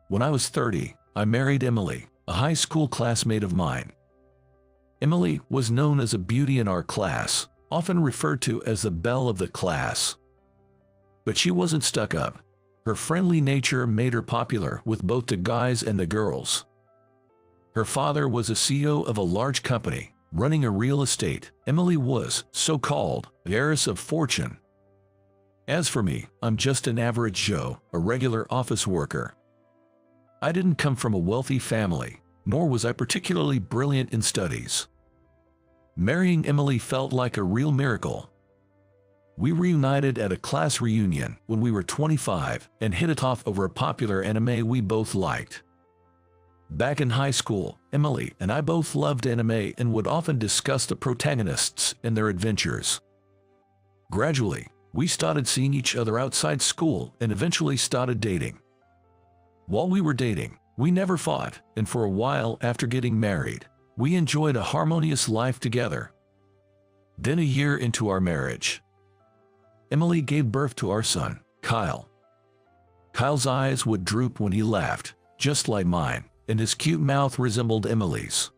When I was 30, I married Emily, a high school classmate of mine. Emily was known as a beauty in our class, often referred to as the belle of the class. But she wasn't stuck up. Her friendly nature made her popular with both the guys and the girls. Her father was a CEO of a large company, running a real estate. Emily was, so-called, the heiress of fortune. As for me, I'm just an average Joe, a regular office worker. I didn't come from a wealthy family, nor was I particularly brilliant in studies. Marrying Emily felt like a real miracle. We reunited at a class reunion when we were 25 and hit it off over a popular anime we both liked. Back in high school, Emily and I both loved anime and would often discuss the protagonists and their adventures. Gradually, we started seeing each other outside school and eventually started dating. While we were dating, we never fought, and for a while after getting married, we enjoyed a harmonious life together. Then a year into our marriage, Emily gave birth to our son, Kyle. Kyle's eyes would droop when he laughed, just like mine, and his cute mouth resembled Emily's.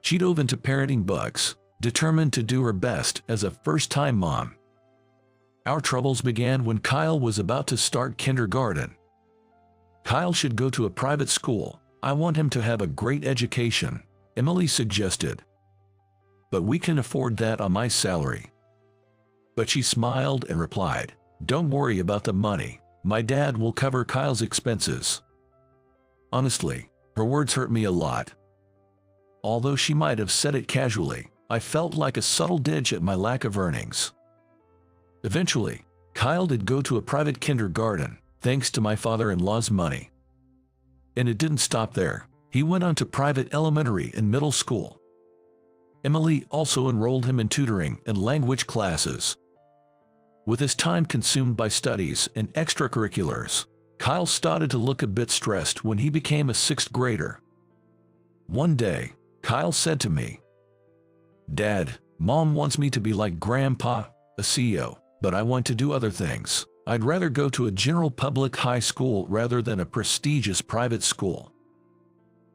She dove into parenting books, determined to do her best as a first-time mom. Our troubles began when Kyle was about to start kindergarten. Kyle should go to a private school. I want him to have a great education, Emily suggested. But we can afford that on my salary. But she smiled and replied, "Don't worry about the money. My dad will cover Kyle's expenses." Honestly, her words hurt me a lot. Although she might have said it casually, I felt like a subtle dig at my lack of earnings. Eventually, Kyle did go to a private kindergarten, thanks to my father-in-law's money. And it didn't stop there. He went on to private elementary and middle school. Emily also enrolled him in tutoring and language classes. With his time consumed by studies and extracurriculars, Kyle started to look a bit stressed when he became a 6th grader. One day, Kyle said to me, "Dad, Mom wants me to be like Grandpa, a CEO, but I want to do other things. I'd rather go to a general public high school rather than a prestigious private school."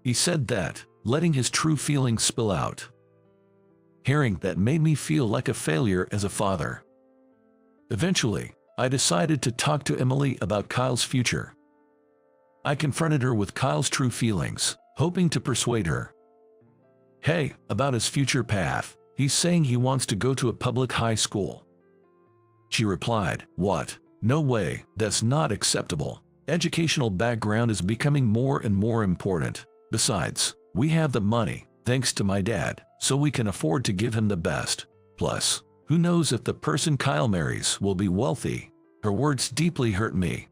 He said that, letting his true feelings spill out. Hearing that made me feel like a failure as a father. Eventually, I decided to talk to Emily about Kyle's future. I confronted her with Kyle's true feelings, hoping to persuade her. "Hey, about his future path, he's saying he wants to go to a public high school." She replied, "What? No way, that's not acceptable. Educational background is becoming more and more important. Besides, we have the money, thanks to my dad, so we can afford to give him the best. Plus, who knows if the person Kyle marries will be wealthy?" Her words deeply hurt me.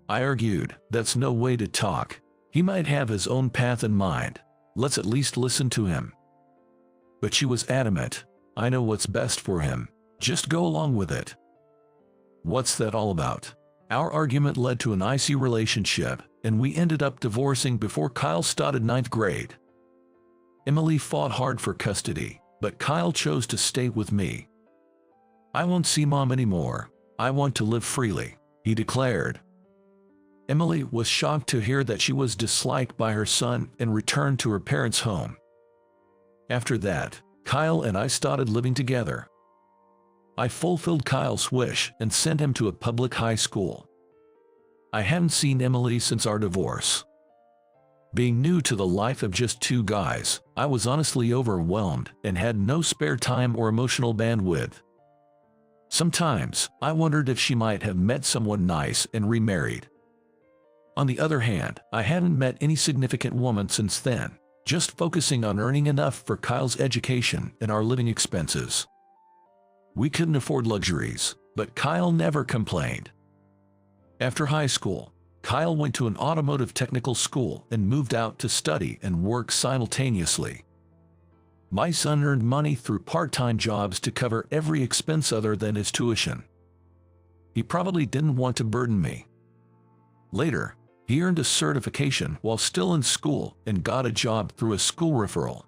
I argued, "That's no way to talk. He might have his own path in mind. Let's at least listen to him." But she was adamant. "I know what's best for him. Just go along with it." What's that all about? Our argument led to an icy relationship, and we ended up divorcing before Kyle started 9th grade. Emily fought hard for custody, but Kyle chose to stay with me. "I won't see Mom anymore. I want to live freely," he declared. Emily was shocked to hear that she was disliked by her son and returned to her parents' home. After that, Kyle and I started living together. I fulfilled Kyle's wish and sent him to a public high school. I hadn't seen Emily since our divorce. Being new to the life of just 2 guys, I was honestly overwhelmed and had no spare time or emotional bandwidth. Sometimes, I wondered if she might have met someone nice and remarried. On the other hand, I hadn't met any significant woman since then, just focusing on earning enough for Kyle's education and our living expenses. We couldn't afford luxuries, but Kyle never complained. After high school, Kyle went to an automotive technical school and moved out to study and work simultaneously. My son earned money through part-time jobs to cover every expense other than his tuition. He probably didn't want to burden me. Later, he earned a certification while still in school and got a job through a school referral.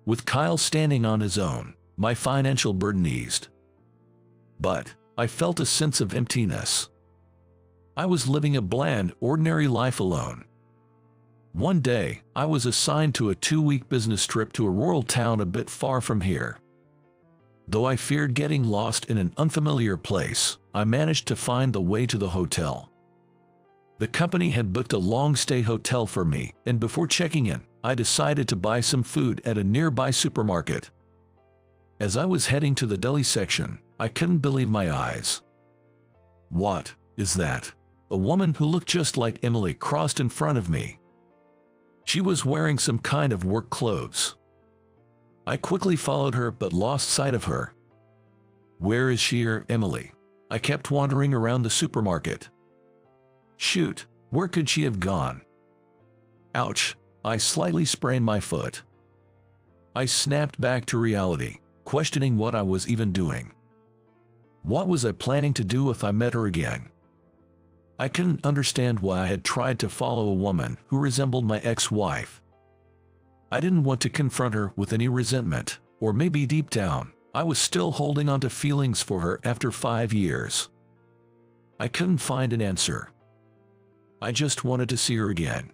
With Kyle standing on his own, my financial burden eased. But I felt a sense of emptiness. I was living a bland, ordinary life alone. One day, I was assigned to a 2-week business trip to a rural town a bit far from here. Though I feared getting lost in an unfamiliar place, I managed to find the way to the hotel. The company had booked a long-stay hotel for me, and before checking in, I decided to buy some food at a nearby supermarket. As I was heading to the deli section, I couldn't believe my eyes. What is that? A woman who looked just like Emily crossed in front of me. She was wearing some kind of work clothes. I quickly followed her but lost sight of her. Where is she or Emily? I kept wandering around the supermarket. Shoot, where could she have gone? Ouch, I slightly sprained my foot. I snapped back to reality, questioning what I was even doing. What was I planning to do if I met her again? I couldn't understand why I had tried to follow a woman who resembled my ex-wife. I didn't want to confront her with any resentment, or maybe deep down, I was still holding on to feelings for her after 5 years. I couldn't find an answer. I just wanted to see her again.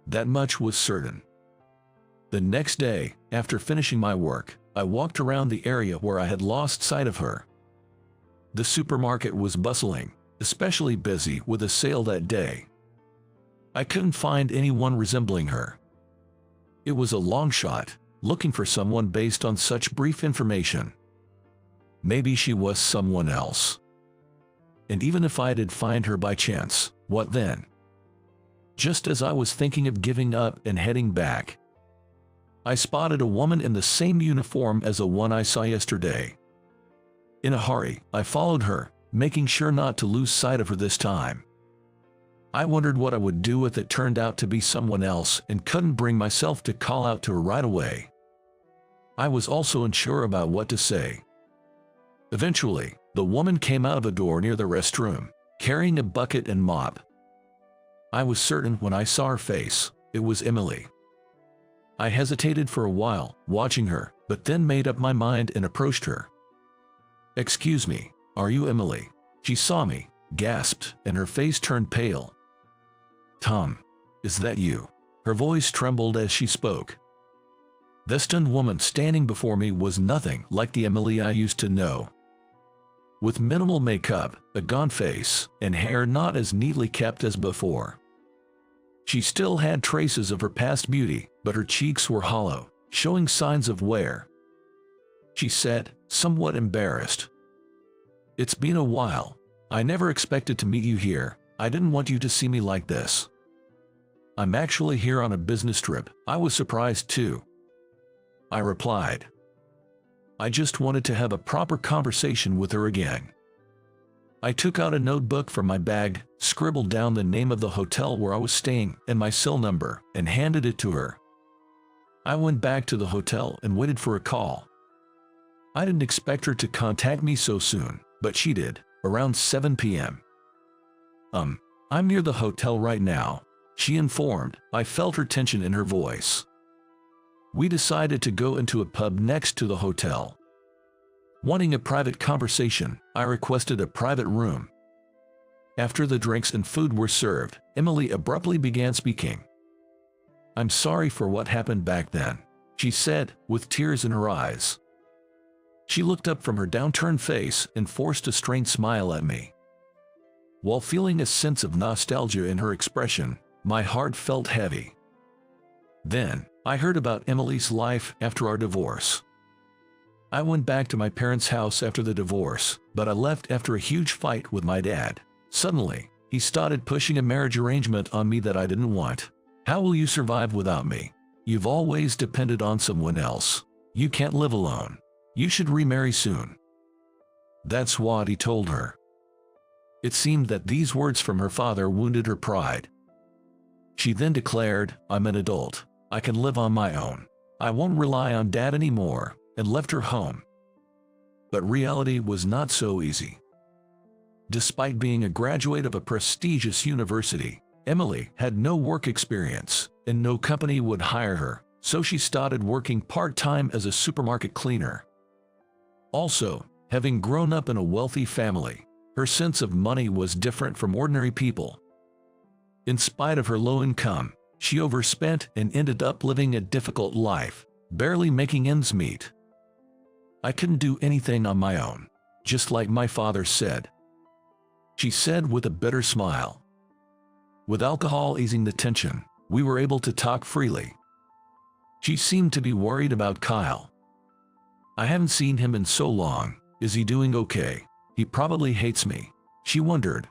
That much was certain. The next day, after finishing my work, I walked around the area where I had lost sight of her. The supermarket was bustling, especially busy with a sale that day. I couldn't find anyone resembling her. It was a long shot, looking for someone based on such brief information. Maybe she was someone else. And even if I did find her by chance, what then? Just as I was thinking of giving up and heading back, I spotted a woman in the same uniform as the one I saw yesterday. In a hurry, I followed her, making sure not to lose sight of her this time. I wondered what I would do if it turned out to be someone else and couldn't bring myself to call out to her right away. I was also unsure about what to say. Eventually, the woman came out of a door near the restroom, carrying a bucket and mop. I was certain when I saw her face, it was Emily. I hesitated for a while, watching her, but then made up my mind and approached her. "Excuse me, are you Emily?" She saw me, gasped, and her face turned pale. "Tom, is that you?" Her voice trembled as she spoke. The stunned woman standing before me was nothing like the Emily I used to know. With minimal makeup, a gaunt face, and hair not as neatly kept as before. She still had traces of her past beauty, but her cheeks were hollow, showing signs of wear. She said, somewhat embarrassed, "It's been a while. I never expected to meet you here. I didn't want you to see me like this." "I'm actually here on a business trip." I was surprised too. I replied. I just wanted to have a proper conversation with her again. I took out a notebook from my bag, scribbled down the name of the hotel where I was staying and my cell number, and handed it to her. I went back to the hotel and waited for a call. I didn't expect her to contact me so soon, but she did, around 7 p.m. "I'm near the hotel right now," she informed. I felt her tension in her voice. We decided to go into a pub next to the hotel. Wanting a private conversation, I requested a private room. After the drinks and food were served, Emily abruptly began speaking. "I'm sorry for what happened back then," she said, with tears in her eyes. She looked up from her downturned face and forced a strained smile at me. While feeling a sense of nostalgia in her expression, my heart felt heavy. Then, I heard about Emily's life after our divorce. I went back to my parents' house after the divorce, but I left after a huge fight with my dad. Suddenly, he started pushing a marriage arrangement on me that I didn't want. "How will you survive without me? You've always depended on someone else. You can't live alone. You should remarry soon." That's what he told her. It seemed that these words from her father wounded her pride. She then declared, "I'm an adult. I can live on my own. I won't rely on Dad anymore," and left her home. But reality was not so easy. Despite being a graduate of a prestigious university, Emily had no work experience, and no company would hire her, so she started working part-time as a supermarket cleaner. Also, having grown up in a wealthy family, Her sense of money was different from ordinary people. In spite of her low income, she overspent and ended up living a difficult life, barely making ends meet. I couldn't do anything on my own, just like my father said, she said with a bitter smile. With alcohol easing the tension, we were able to talk freely. She seemed to be worried about Kyle. I haven't seen him in so long. Is he doing okay? He probably hates me, she wondered.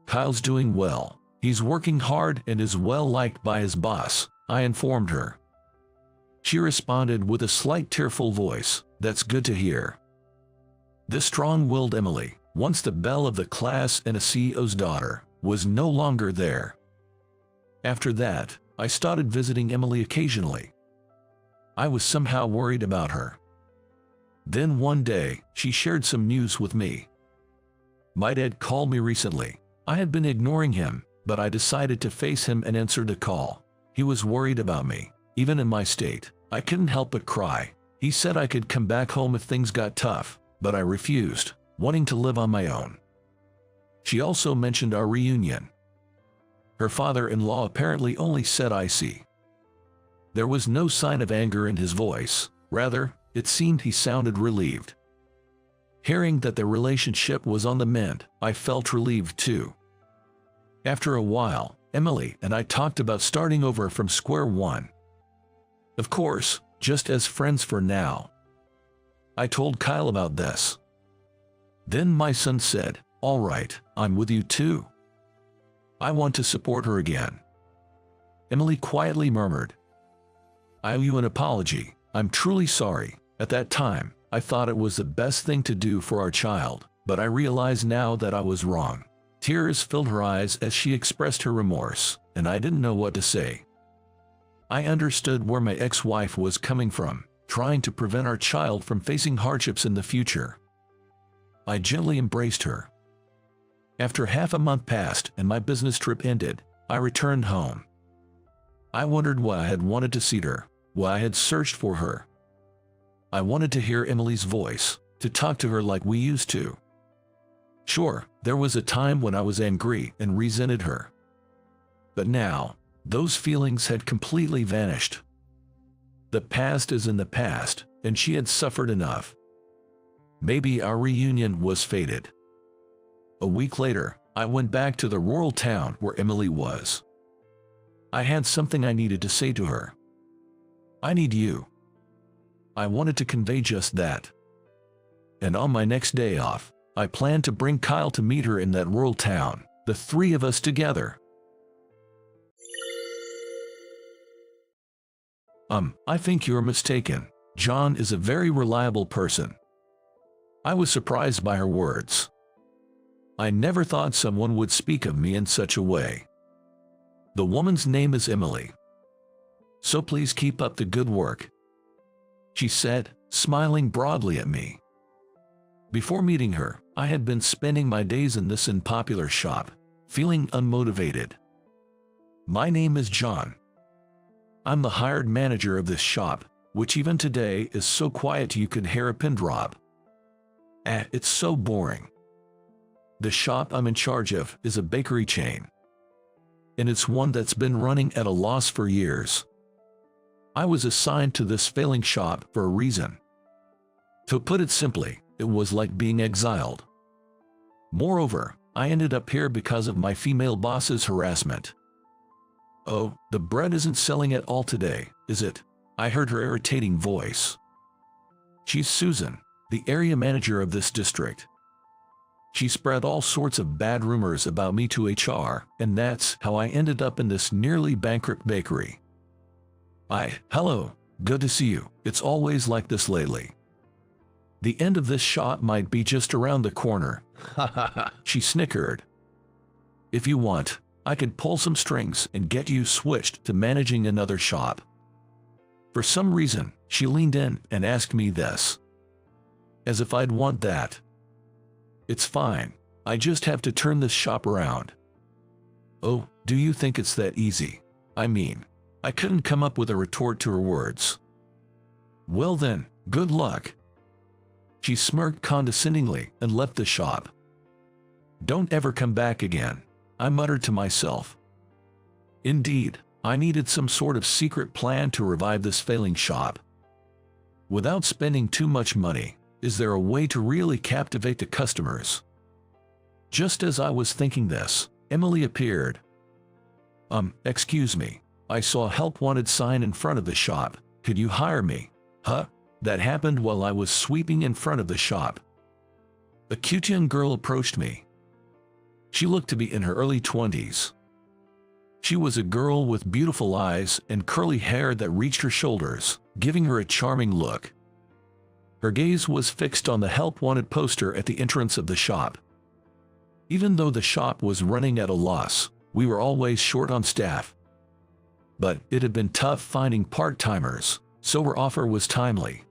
Kyle's doing well. He's working hard and is well liked by his boss, I informed her. She responded with a slight tearful voice, that's good to hear. This strong-willed Emily, once the belle of the class and a CEO's daughter, was no longer there. After that, I started visiting Emily occasionally. I was somehow worried about her. Then one day, she shared some news with me. My dad called me recently. I had been ignoring him, but I decided to face him and answer the call. He was worried about me. Even in my state, I couldn't help but cry. He said I could come back home if things got tough, but I refused, wanting to live on my own. She also mentioned our reunion. Her father-in-law apparently only said I see. There was no sign of anger in his voice. Rather, it seemed he sounded relieved. Hearing that their relationship was on the mend, I felt relieved too. After a while, Emily and I talked about starting over from square one. Of course, just as friends for now. I told Kyle about this. Then my son said, "All right, I'm with you too. I want to support her again." Emily quietly murmured, "I owe you an apology. I'm truly sorry. At that time, I thought it was the best thing to do for our child, but I realize now that I was wrong." Tears filled her eyes as she expressed her remorse, and I didn't know what to say. I understood where my ex-wife was coming from, trying to prevent our child from facing hardships in the future. I gently embraced her. After half a month passed and my business trip ended, I returned home. I wondered why I had wanted to see her, why I had searched for her. I wanted to hear Emily's voice, to talk to her like we used to. Sure, there was a time when I was angry and resented her. But now, those feelings had completely vanished. The past is in the past, and she had suffered enough. Maybe our reunion was fated. A week later, I went back to the rural town where Emily was. I had something I needed to say to her. I need you. I wanted to convey just that. And on my next day off, I planned to bring Kyle to meet her in that rural town, the three of us together. I think you're mistaken. John is a very reliable person. I was surprised by her words. I never thought someone would speak of me in such a way. The woman's name is Emily. So please keep up the good work, she said, smiling broadly at me. Before meeting her, I had been spending my days in this unpopular shop, feeling unmotivated. My name is John. I'm the hired manager of this shop, which even today is so quiet you could hear a pin drop. It's so boring. The shop I'm in charge of is a bakery chain. And it's one that's been running at a loss for years. I was assigned to this failing shop for a reason. To put it simply, it was like being exiled. Moreover, I ended up here because of my female boss's harassment. "Oh, the bread isn't selling at all today, is it?" I heard her irritating voice. She's Susan, the area manager of this district. She spread all sorts of bad rumors about me to HR, and that's how I ended up in this nearly bankrupt bakery. Hello, good to see you. It's always like this lately. The end of this shop might be just around the corner. Ha ha ha, she snickered. If you want, I could pull some strings and get you switched to managing another shop. For some reason, she leaned in and asked me this. As if I'd want that. It's fine, I just have to turn this shop around. Oh, do you think it's that easy? I mean, I couldn't come up with a retort to her words. Well then, good luck. She smirked condescendingly and left the shop. Don't ever come back again, I muttered to myself. Indeed, I needed some sort of secret plan to revive this failing shop. Without spending too much money, is there a way to really captivate the customers? Just as I was thinking this, Emily appeared. Excuse me, I saw a help wanted sign in front of the shop. Could you hire me? Huh? That happened while I was sweeping in front of the shop. A cute young girl approached me. She looked to be in her early 20s. She was a girl with beautiful eyes and curly hair that reached her shoulders, giving her a charming look. Her gaze was fixed on the help wanted poster at the entrance of the shop. Even though the shop was running at a loss, we were always short on staff. But it had been tough finding part-timers, so her offer was timely.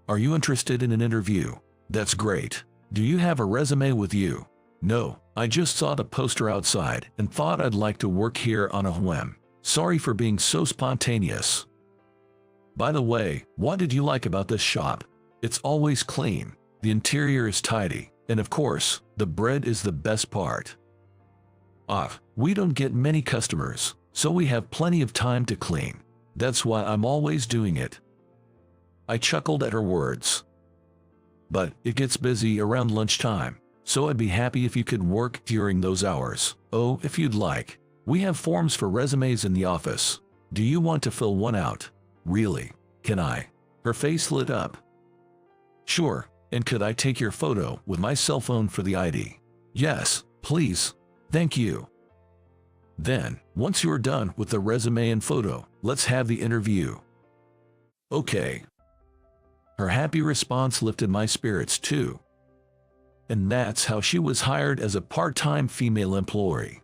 Are you interested in an interview? That's great. Do you have a resume with you? No, I just saw the poster outside and thought I'd like to work here on a whim. Sorry for being so spontaneous. By the way, what did you like about this shop? It's always clean, the interior is tidy, and of course, the bread is the best part. We don't get many customers, so we have plenty of time to clean. That's why I'm always doing it. I chuckled at her words. But it gets busy around lunchtime, so I'd be happy if you could work during those hours. Oh, if you'd like. We have forms for resumes in the office. Do you want to fill one out? Really? Can I? Her face lit up. Sure, and could I take your photo with my cell phone for the ID? Yes, please. Thank you. Then, once you're done with the resume and photo, let's have the interview. Okay. Her happy response lifted my spirits too. And that's how she was hired as a part-time female employee.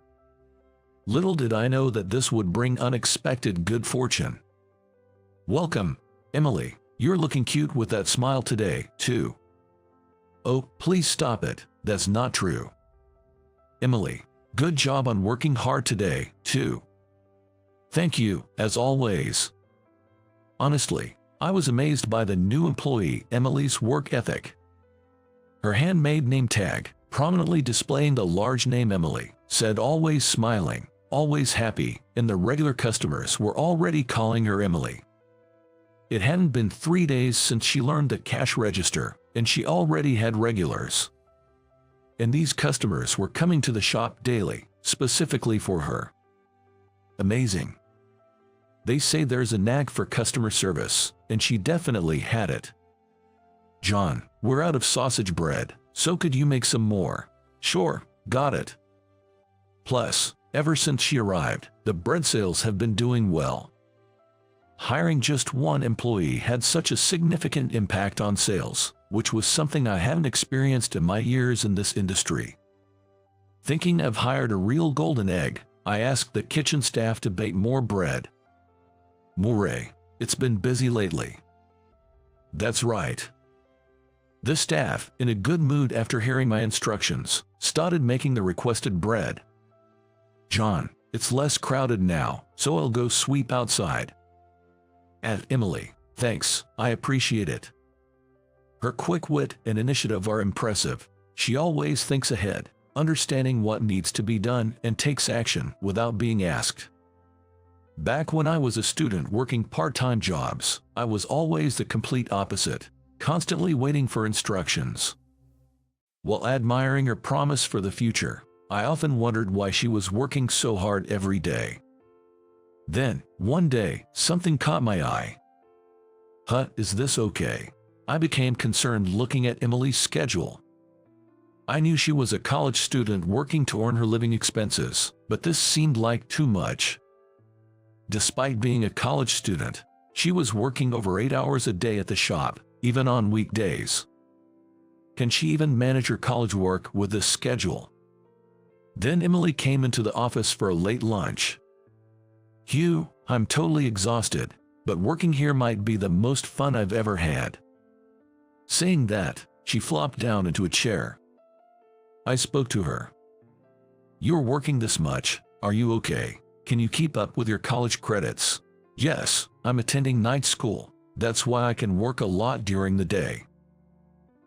Little did I know that this would bring unexpected good fortune. Welcome, Emily. You're looking cute with that smile today, too. Oh, please stop it. That's not true. Emily, good job on working hard today, too. Thank you, as always. Honestly, I was amazed by the new employee Emily's work ethic. Her handmade name tag, prominently displaying the large name Emily, said always smiling, always happy, and the regular customers were already calling her Emily. It hadn't been 3 days since she learned the cash register, and she already had regulars. And these customers were coming to the shop daily, specifically for her. Amazing. They say there's a knack for customer service, and she definitely had it. John, we're out of sausage bread, so could you make some more? Sure, got it. Plus, ever since she arrived, the bread sales have been doing well. Hiring just one employee had such a significant impact on sales, which was something I hadn't experienced in my years in this industry. Thinking I've hired a real golden egg, I asked the kitchen staff to bake more bread. Murray, it's been busy lately. That's right. The staff, in a good mood after hearing my instructions, started making the requested bread. John, it's less crowded now, so I'll go sweep outside. At Emily, thanks, I appreciate it. Her quick wit and initiative are impressive. She always thinks ahead, understanding what needs to be done and takes action without being asked. Back when I was a student working part-time jobs, I was always the complete opposite, constantly waiting for instructions. While admiring her promise for the future, I often wondered why she was working so hard every day. Then, one day, something caught my eye. Is this okay? I became concerned looking at Emily's schedule. I knew she was a college student working to earn her living expenses, but this seemed like too much. Despite being a college student, she was working over 8 hours a day at the shop, even on weekdays. Can she even manage her college work with this schedule? Then Emily came into the office for a late lunch. Hugh, I'm totally exhausted, but working here might be the most fun I've ever had. Saying that, she flopped down into a chair. I spoke to her. You're working this much, are you okay? Can you keep up with your college credits? Yes, I'm attending night school. That's why I can work a lot during the day.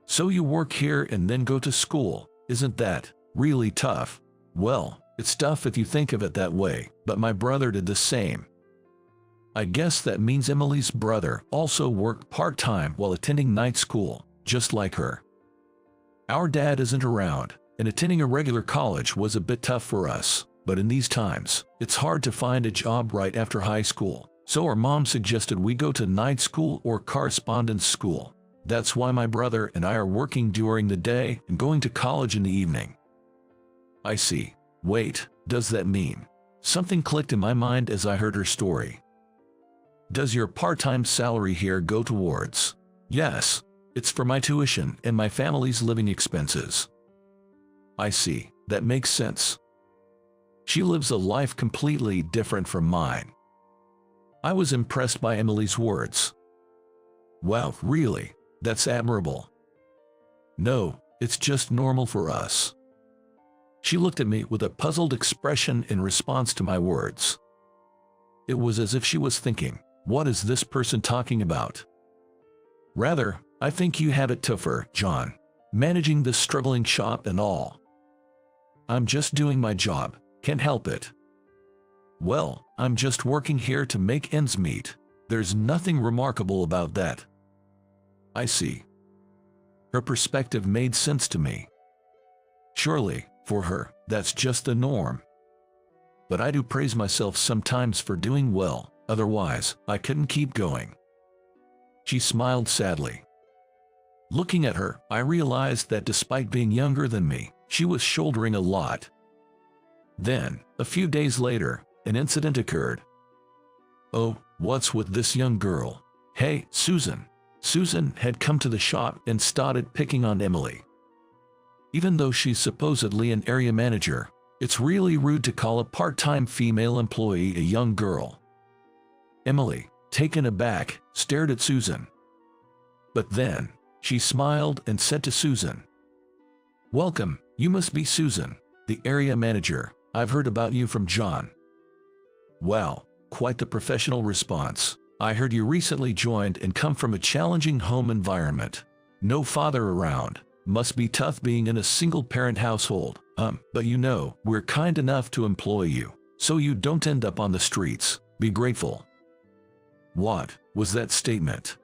So you work here and then go to school, isn't that? Really tough. Well, it's tough if you think of it that way, but my brother did the same. I guess that means Emily's brother also worked part-time while attending night school, just like her. Our dad isn't around, and attending a regular college was a bit tough for us, but in these times, it's hard to find a job right after high school, so our mom suggested we go to night school or correspondence school. That's why my brother and I are working during the day and going to college in the evening. I see. Wait, does that mean? Something clicked in my mind as I heard her story. Does your part-time salary here go towards? Yes, it's for my tuition and my family's living expenses. I see, that makes sense. She lives a life completely different from mine. I was impressed by Emily's words. Wow, really? That's admirable. No, it's just normal for us. She looked at me with a puzzled expression in response to my words. It was as if she was thinking, what is this person talking about? Rather, I think you have it tougher, John, managing this struggling shop and all. I'm just doing my job, can't help it. Well, I'm just working here to make ends meet. There's nothing remarkable about that. I see. Her perspective made sense to me. Surely, for her, that's just the norm. But I do praise myself sometimes for doing well, otherwise, I couldn't keep going. She smiled sadly. Looking at her, I realized that despite being younger than me, she was shouldering a lot. Then, a few days later, an incident occurred. Oh, what's with this young girl? Hey, Susan. Susan had come to the shop and started picking on Emily. Even though she's supposedly an area manager, it's really rude to call a part-time female employee a young girl. Emily, taken aback, stared at Susan. But then, she smiled and said to Susan, "Welcome, you must be Susan, the area manager. I've heard about you from John." Wow, quite the professional response. I heard you recently joined and come from a challenging home environment. No father around. Must be tough being in a single-parent household. But you know, we're kind enough to employ you, so you don't end up on the streets. Be grateful. What was that statement?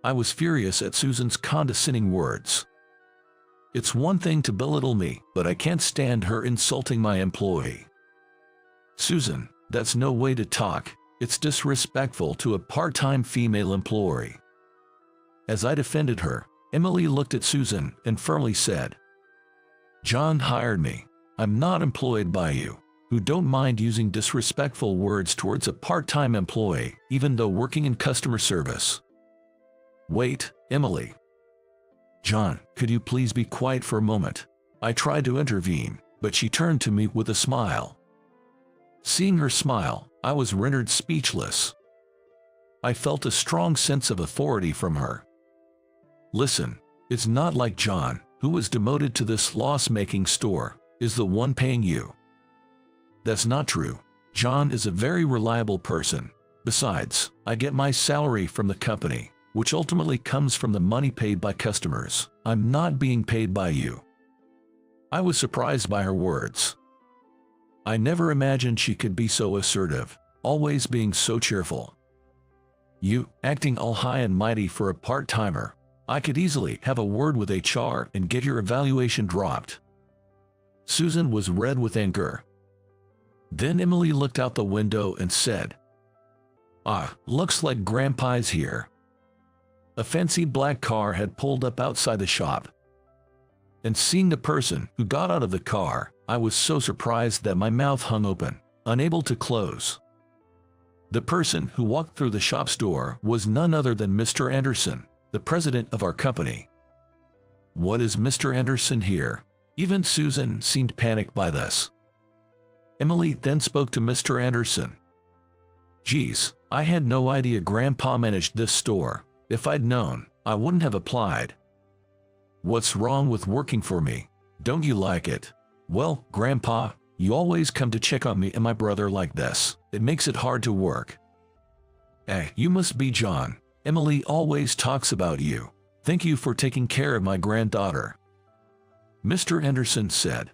I was furious at Susan's condescending words. It's one thing to belittle me, but I can't stand her insulting my employee. Susan, that's no way to talk. It's disrespectful to a part-time female employee. As I defended her, Emily looked at Susan and firmly said, "John hired me. I'm not employed by you, who don't mind using disrespectful words towards a part-time employee, even though working in customer service." Wait, Emily. John, could you please be quiet for a moment? I tried to intervene, but she turned to me with a smile. Seeing her smile, I was rendered speechless. I felt a strong sense of authority from her. Listen, it's not like John, who was demoted to this loss-making store, is the one paying you. That's not true. John is a very reliable person. Besides, I get my salary from the company, which ultimately comes from the money paid by customers. I'm not being paid by you. I was surprised by her words. I never imagined she could be so assertive, always being so cheerful. You, acting all high and mighty for a part-timer. I could easily have a word with HR and get your evaluation dropped. Susan was red with anger. Then Emily looked out the window and said, "Ah, looks like Grandpa's here." A fancy black car had pulled up outside the shop. And seeing the person who got out of the car, I was so surprised that my mouth hung open, unable to close. The person who walked through the shop's door was none other than Mr. Anderson, the president of our company. What is Mr. Anderson here? Even Susan seemed panicked by this. Emily then spoke to Mr. Anderson. "Geez, I had no idea Grandpa managed this store. If I'd known, I wouldn't have applied." "What's wrong with working for me? Don't you like it?" "Well, Grandpa, you always come to check on me and my brother like this. It makes it hard to work." You must be John. Emily always talks about you. Thank you for taking care of my granddaughter." Mr. Anderson said.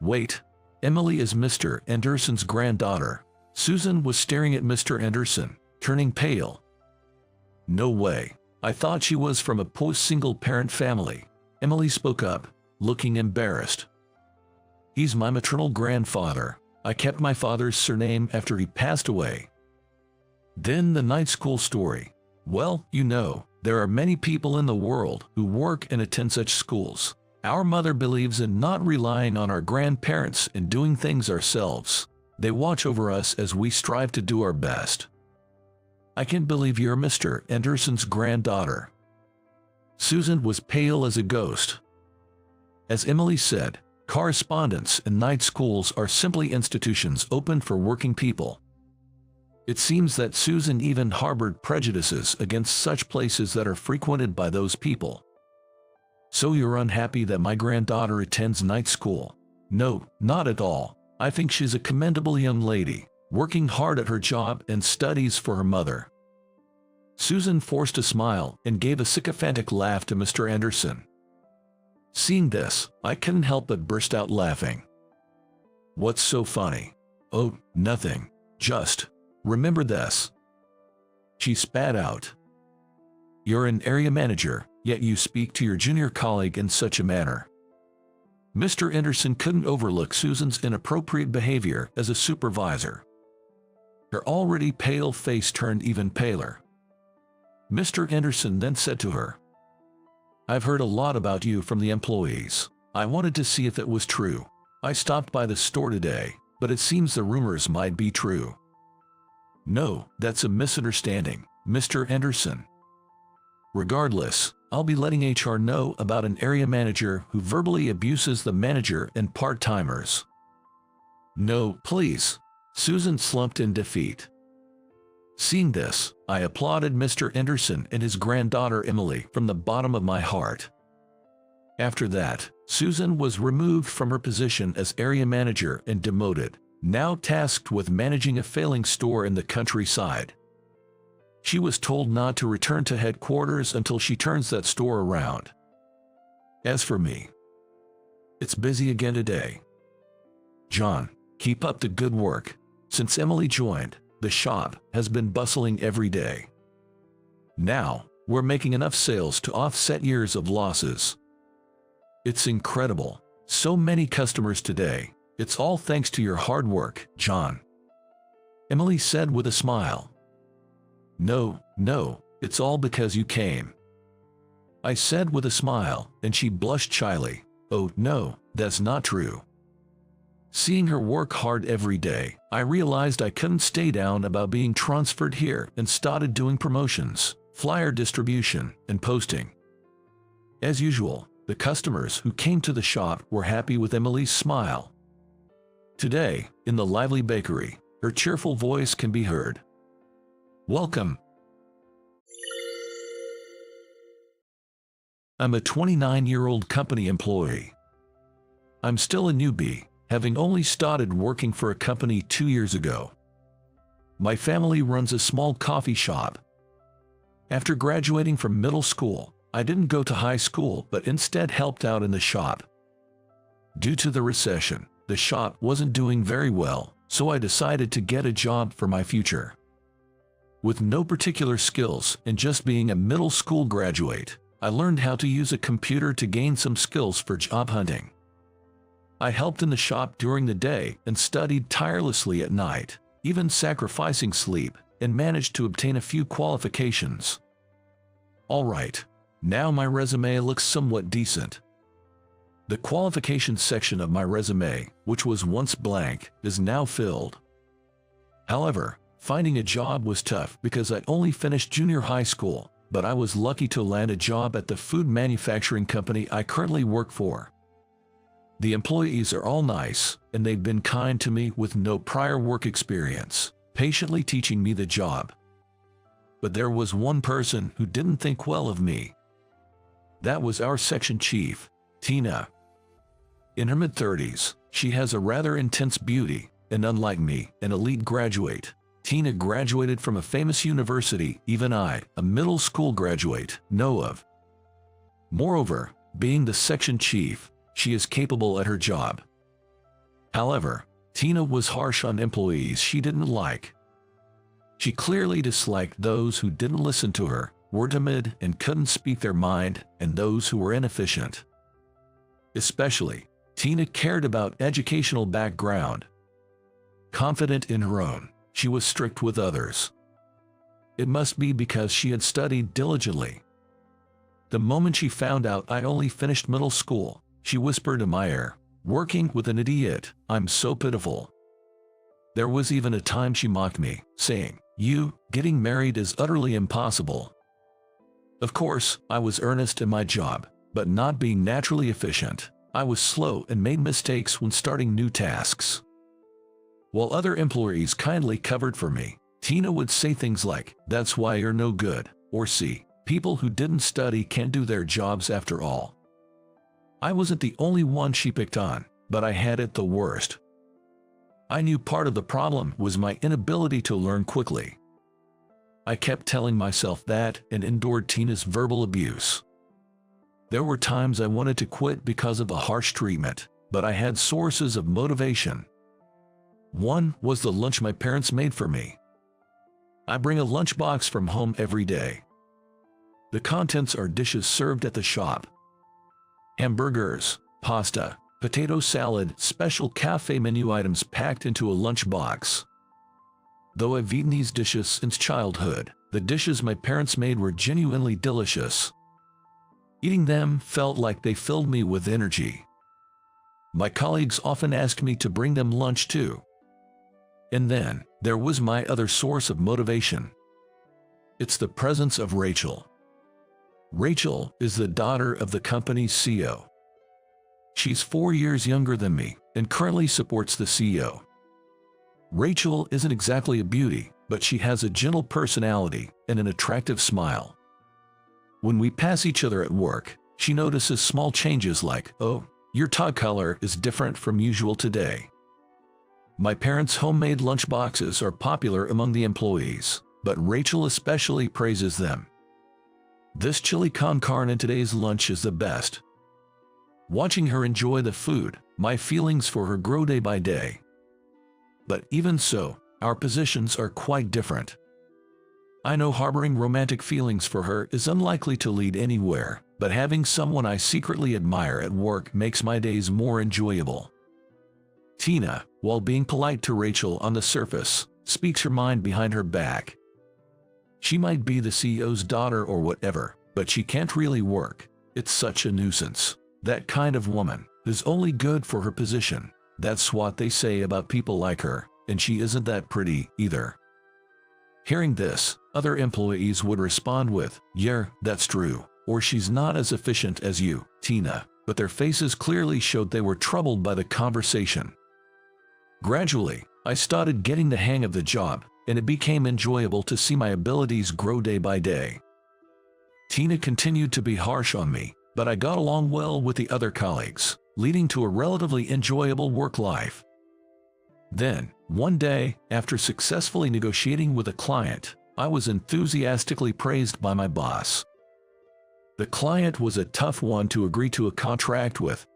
Wait, Emily is Mr. Anderson's granddaughter. Susan was staring at Mr. Anderson, turning pale. No way. I thought she was from a post-single-parent family. Emily spoke up, looking embarrassed. He's my maternal grandfather. I kept my father's surname after he passed away. Then the night school story. Well, you know, there are many people in the world who work and attend such schools. Our mother believes in not relying on our grandparents and doing things ourselves. They watch over us as we strive to do our best. I can't believe you're Mr. Anderson's granddaughter. Susan was pale as a ghost. As Emily said, correspondence and night schools are simply institutions open for working people. It seems that Susan even harbored prejudices against such places that are frequented by those people. So you're unhappy that my granddaughter attends night school? No, not at all. I think she's a commendable young lady, working hard at her job and studies for her mother. Susan forced a smile and gave a sycophantic laugh to Mr. Anderson. Seeing this, I couldn't help but burst out laughing. What's so funny? Oh, nothing. Just, remember this. She spat out. You're an area manager, yet you speak to your junior colleague in such a manner. Mr. Anderson couldn't overlook Susan's inappropriate behavior as a supervisor. Her already pale face turned even paler. Mr. Anderson then said to her, I've heard a lot about you from the employees. I wanted to see if it was true. I stopped by the store today, but it seems the rumors might be true. No, that's a misunderstanding, Mr. Anderson. Regardless, I'll be letting HR know about an area manager who verbally abuses the manager and part-timers. No, please. Susan slumped in defeat. Seeing this, I applauded Mr. Anderson and his granddaughter Emily from the bottom of my heart. After that, Susan was removed from her position as area manager and demoted, now tasked with managing a failing store in the countryside. She was told not to return to headquarters until she turns that store around. As for me, it's busy again today. John, keep up the good work. Since Emily joined, the shop has been bustling every day. Now, we're making enough sales to offset years of losses. It's incredible. So many customers today. It's all thanks to your hard work, John. Emily said with a smile. No, it's all because you came. I said with a smile, and she blushed shyly. Oh no, that's not true. Seeing her work hard every day, I realized I couldn't stay down about being transferred here and started doing promotions, flyer distribution, and posting. As usual, the customers who came to the shop were happy with Emily's smile. Today, in the lively bakery, her cheerful voice can be heard. Welcome. I'm a 29-year-old company employee. I'm still a newbie, having only started working for a company 2 years ago. My family runs a small coffee shop. After graduating from middle school, I didn't go to high school but instead helped out in the shop. Due to the recession, the shop wasn't doing very well, so I decided to get a job for my future. With no particular skills and just being a middle school graduate, I learned how to use a computer to gain some skills for job hunting. I helped in the shop during the day and studied tirelessly at night, even sacrificing sleep, and managed to obtain a few qualifications. Alright, now my resume looks somewhat decent. The qualifications section of my resume, which was once blank, is now filled. However, finding a job was tough because I only finished junior high school, but I was lucky to land a job at the food manufacturing company I currently work for. The employees are all nice, and they've been kind to me with no prior work experience, patiently teaching me the job. But there was one person who didn't think well of me. That was our section chief, Tina. In her mid-30s, she has a rather intense beauty, and unlike me, an elite graduate, Tina graduated from a famous university even I, a middle school graduate, know of. Moreover, being the section chief, she is capable at her job. However, Tina was harsh on employees she didn't like. She clearly disliked those who didn't listen to her, were timid and couldn't speak their mind, and those who were inefficient. Especially, Tina cared about educational background. Confident in her own, she was strict with others. It must be because she had studied diligently. The moment she found out I only finished middle school, she whispered in my ear, "Working with an idiot, I'm so pitiful." There was even a time she mocked me, saying, "You, getting married is utterly impossible." Of course, I was earnest in my job, but not being naturally efficient, I was slow and made mistakes when starting new tasks. While other employees kindly covered for me, Tina would say things like, "That's why you're no good," or "See, people who didn't study can't do their jobs after all." I wasn't the only one she picked on, but I had it the worst. I knew part of the problem was my inability to learn quickly. I kept telling myself that and endured Tina's verbal abuse. There were times I wanted to quit because of the harsh treatment, but I had sources of motivation. One was the lunch my parents made for me. I bring a lunchbox from home every day. The contents are dishes served at the shop. Hamburgers, pasta, potato salad, special cafe menu items packed into a lunchbox. Though I've eaten these dishes since childhood, the dishes my parents made were genuinely delicious. Eating them felt like they filled me with energy. My colleagues often asked me to bring them lunch too. And then, there was my other source of motivation. It's the presence of Rachel. Rachel is the daughter of the company's CEO. She's 4 years younger than me and currently supports the CEO. Rachel isn't exactly a beauty, but she has a gentle personality and an attractive smile. When we pass each other at work, she notices small changes like, "Oh, your tie color is different from usual today." My parents' homemade lunchboxes are popular among the employees, but Rachel especially praises them. "This chili con carne in today's lunch is the best." Watching her enjoy the food, my feelings for her grow day by day. But even so, our positions are quite different. I know harboring romantic feelings for her is unlikely to lead anywhere, but having someone I secretly admire at work makes my days more enjoyable. Tina, while being polite to Rachel on the surface, speaks her mind behind her back. She might be the CEO's daughter or whatever, but she can't really work. It's such a nuisance. That kind of woman is only good for her position. That's what they say about people like her, and she isn't that pretty either. Hearing this, other employees would respond with, "Yeah, that's true," or "She's not as efficient as you, Tina," but their faces clearly showed they were troubled by the conversation. Gradually, I started getting the hang of the job, and it became enjoyable to see my abilities grow day by day. Tina continued to be harsh on me, but I got along well with the other colleagues, leading to a relatively enjoyable work life. Then, one day, after successfully negotiating with a client, I was enthusiastically praised by my boss. The client was a tough one to agree to a contract with.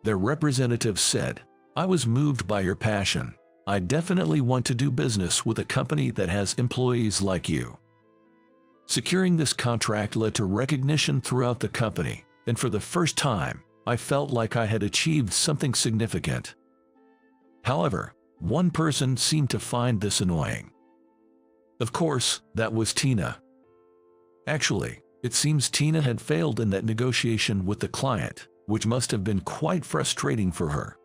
Their representative said, "I was moved by your passion. I definitely want to do business with a company that has employees like you." Securing this contract led to recognition throughout the company, and for the first time, I felt like I had achieved something significant. However, one person seemed to find this annoying. Of course, that was Tina. Actually, it seems Tina had failed in that negotiation with the client, which must have been quite frustrating for her.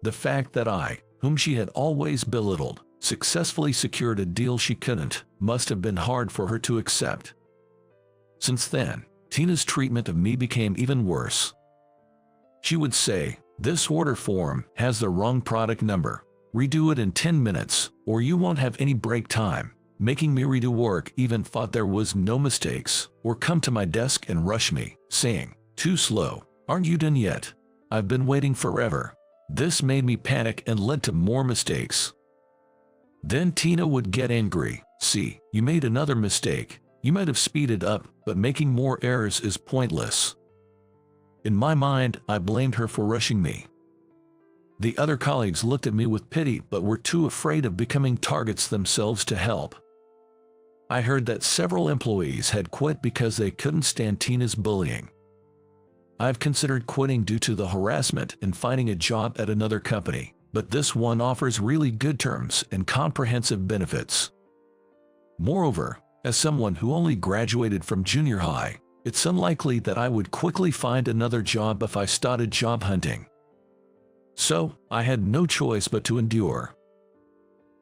The fact that I, whom she had always belittled, successfully secured a deal she couldn't, must have been hard for her to accept. Since then, Tina's treatment of me became even worse. She would say, "This order form has the wrong product number. Redo it in 10 minutes, or you won't have any break time," making me redo work even thought there was no mistakes, or come to my desk and rush me, saying, "Too slow, aren't you done yet? I've been waiting forever." This made me panic and led to more mistakes. Then Tina would get angry. "See, you made another mistake. You might have speeded up, but making more errors is pointless." In my mind, I blamed her for rushing me. The other colleagues looked at me with pity but were too afraid of becoming targets themselves to help. I heard that several employees had quit because they couldn't stand Tina's bullying. I've considered quitting due to the harassment and finding a job at another company, but this one offers really good terms and comprehensive benefits. Moreover, as someone who only graduated from junior high, it's unlikely that I would quickly find another job if I started job hunting. So, I had no choice but to endure.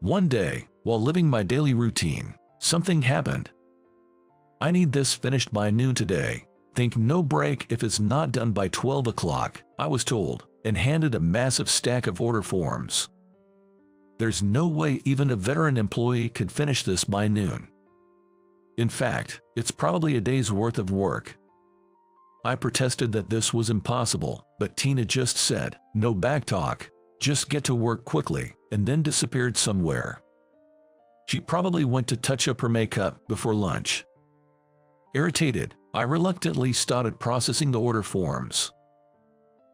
One day, while living my daily routine, something happened. I need this finished by noon today. Think no break if it's not done by 12 o'clock, I was told, and handed a massive stack of order forms. There's no way even a veteran employee could finish this by noon. In fact, it's probably a day's worth of work. I protested that this was impossible, but Tina just said, "No backtalk, just get to work quickly," and then disappeared somewhere. She probably went to touch up her makeup before lunch. Irritated, I reluctantly started processing the order forms.